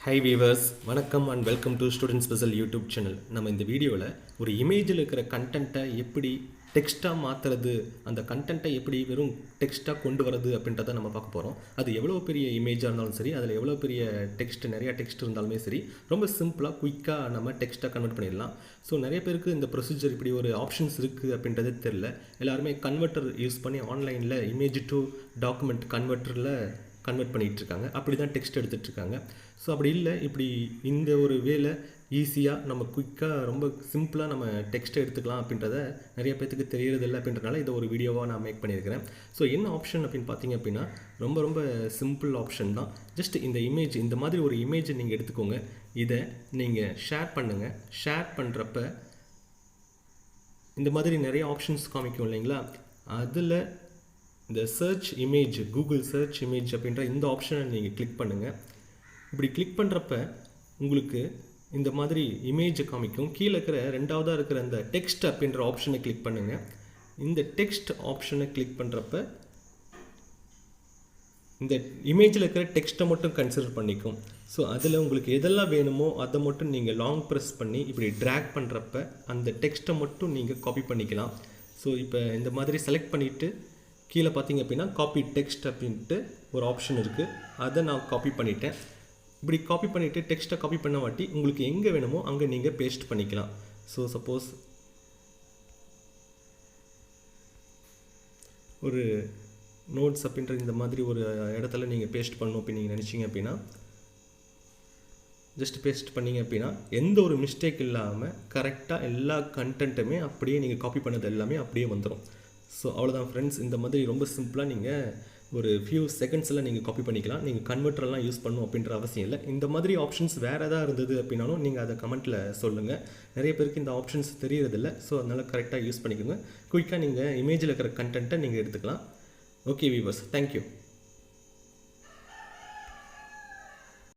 High viewers, வணக்கம் and welcome to student special YouTube channel. நம்ம இந்த வீடியோவில் ஒரு இமேஜில் இருக்கிற கண்டென்ட்டை எப்படி டெக்ஸ்ட்டாக மாற்றுறது, அந்த கண்டென்ட்டை எப்படி வெறும் டெக்ஸ்ட்டாக கொண்டு வரது அப்படின்றத நம்ம பார்க்க போகிறோம். அது எவ்வளோ பெரிய இமேஜாக இருந்தாலும் சரி, அதில் எவ்வளோ பெரிய நிறையா டெக்ஸ்ட் இருந்தாலுமே சரி, ரொம்ப சிம்பிளாக குயிக்காக நம்ம டெக்ஸ்ட்டாக கன்வெர்ட் பண்ணிடலாம். ஸோ நிறைய பேருக்கு இந்த ப்ரொசீஜர் இப்படி ஒரு ஆப்ஷன்ஸ் இருக்குது அப்படின்றதே தெரில. எல்லாருமே கன்வெர்ட்டர் யூஸ் பண்ணி ஆன்லைனில் இமேஜ் டு டாக்குமெண்ட் கன்வெர்ட்டரில் கன்வெர்ட் பண்ணிகிட்ருக்காங்க. அப்படி தான் டெக்ஸ்ட் எடுத்துகிட்ருக்காங்க. ஸோ அப்படி இல்லை, இப்படி இந்த ஒரு வேலை ஈஸியாக நம்ம குயிக்காக ரொம்ப சிம்பிளாக நம்ம டெக்ஸ்ட்டை எடுத்துக்கலாம் அப்படின்றத நிறைய பேர்த்துக்கு தெரியறதில்லை. அப்படின்றனால இதை ஒரு வீடியோவாக நான் மேக் பண்ணியிருக்கிறேன். ஸோ என்ன ஆப்ஷன் அப்படின்னு பார்த்தீங்க அப்படின்னா, ரொம்ப ரொம்ப சிம்பிள் ஆப்ஷன் தான். ஜஸ்ட் இந்த இமேஜ், இந்த மாதிரி ஒரு இமேஜை நீங்கள் எடுத்துக்கோங்க. இதை நீங்கள் ஷேர் பண்ணுங்கள். ஷேர் பண்ணுறப்ப இந்த மாதிரி நிறைய ஆப்ஷன்ஸ் காமிக்கும் இல்லைங்களா, அதில் இந்த search image, Google search image அப்படின்ற இந்த ஆப்ஷனை நீங்கள் கிளிக் பண்ணுங்கள். இப்படி கிளிக் பண்ணுறப்ப உங்களுக்கு இந்த மாதிரி இமேஜை காமிக்கும். கீழே இருக்கிற ரெண்டாவதாக இருக்கிற அந்த டெக்ஸ்ட் அப்படின்ற ஆப்ஷனை கிளிக் பண்ணுங்கள். இந்த டெக்ஸ்ட் ஆப்ஷனை கிளிக் பண்ணுறப்ப இந்த இமேஜில் இருக்கிற டெக்ஸ்ட்டை மட்டும் கன்சிடர் பண்ணிக்கும். ஸோ அதில் உங்களுக்கு எதெல்லாம் வேணுமோ அதை மட்டும் நீங்கள் லாங் ப்ரெஸ் பண்ணி இப்படி ட்ராக் பண்ணுறப்ப அந்த டெக்ஸ்ட்டை மட்டும் நீங்கள் காப்பி பண்ணிக்கலாம். ஸோ இப்போ இந்த மாதிரி செலக்ட் பண்ணிவிட்டு கீழே பார்த்தீங்க அப்படின்னா காப்பி டெக்ஸ்ட் அப்படின்ட்டு ஒரு ஆப்ஷன் இருக்குது. அதை நான் காப்பி பண்ணிட்டேன். இப்படி காப்பி பண்ணிவிட்டு டெக்ஸ்ட்டை காப்பி பண்ண வாட்டி உங்களுக்கு எங்கே வேணுமோ அங்கே நீங்கள் பேஸ்ட் பண்ணிக்கலாம். ஸோ சப்போஸ் ஒரு நோட்ஸ் அப்படின்ற இந்த மாதிரி ஒரு இடத்துல நீங்கள் பேஸ்ட் பண்ணணும் அப்படின்னு நீங்கள் நினச்சிங்க அப்படின்னா ஜஸ்ட் பேஸ்ட் பண்ணிங்க அப்படின்னா எந்த ஒரு மிஸ்டேக் இல்லாமல் கரெக்டாக எல்லா கண்டென்ட்டுமே அப்படியே நீங்கள் காப்பி பண்ணது எல்லாமே அப்படியே வந்துடும். ஸோ அவ்வளோதான் ஃப்ரெண்ட்ஸ். இந்த மாதிரி ரொம்ப சிம்பிளாக நீங்கள் ஒரு ஃபியூ செகண்ட்ஸில் நீங்கள் காப்பி பண்ணிக்கலாம். நீங்கள் கன்வெர்ட்டரெல்லாம் யூஸ் பண்ணணும் அப்படின்ற அவசியம் இல்லை. இந்த மாதிரி ஆப்ஷன்ஸ் வேறு எதாவது இருந்தது அப்படின்னாலும் நீங்கள் அதை கமெண்ட்டில் சொல்லுங்கள். நிறைய பேருக்கு இந்த ஆப்ஷன்ஸ் தெரியறதில்ல. ஸோ அதனால் கரெக்டாக யூஸ் பண்ணிக்கோங்க. குயிக்காக நீங்கள் இமேஜில் இருக்கிற கண்டென்ட்டை நீங்கள் எடுத்துக்கலாம். Okay viewers, thank you.